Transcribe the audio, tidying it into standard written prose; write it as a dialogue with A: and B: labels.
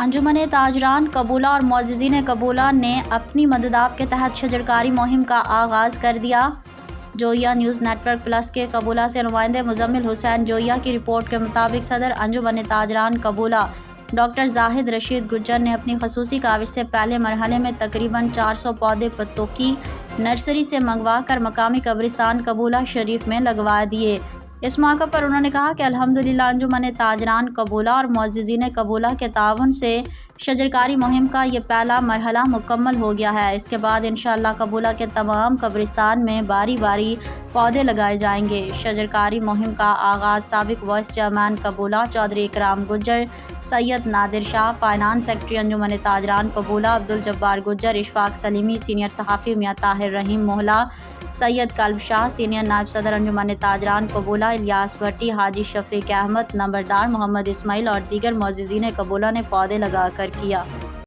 A: انجمن تاجران قبولہ اور معززین قبولہ نے اپنی مدداب کے تحت شجرکاری مہم کا آغاز کر دیا۔ Joiya news network plus کے قبولہ سے نمائندے مزمل حسین جوئیہ کی رپورٹ کے مطابق صدر انجمن تاجران قبولہ ڈاکٹر زاہد رشید گجر نے اپنی خصوصی کاوش سے پہلے مرحلے میں تقریباً 400 پودے پتوں کی نرسری سے منگوا کر مقامی قبرستان قبولہ شریف میں لگوا دیے۔ اس موقع پر انہوں نے کہا کہ الحمدللہ انجمن تاجران قبولہ اور معززین قبولہ کے تعاون سے شجرکاری مہم کا یہ پہلا مرحلہ مکمل ہو گیا ہے۔ اس کے بعد انشاءاللہ قبولہ کے تمام قبرستان میں باری باری پودے لگائے جائیں گے۔ شجرکاری مہم کا آغاز سابق وائس چیئرمین قبولہ چودھری اکرام گجر، سید نادر شاہ، فائنانس سیکرٹری انجمن تاجران قبولہ عبدالجبار گجر، اشفاق سلیمی، سینئر صحافی میاں طاہر رحیم موہلہ، سید کلب شاہ، سینئر نائب صدر انجمن تاجران قبولہ الیاس بھٹی، حاجی شفیق احمد، نمبردار محمد اسماعیل اور دیگر معززین قبولہ نے پودے لگا کر کیا۔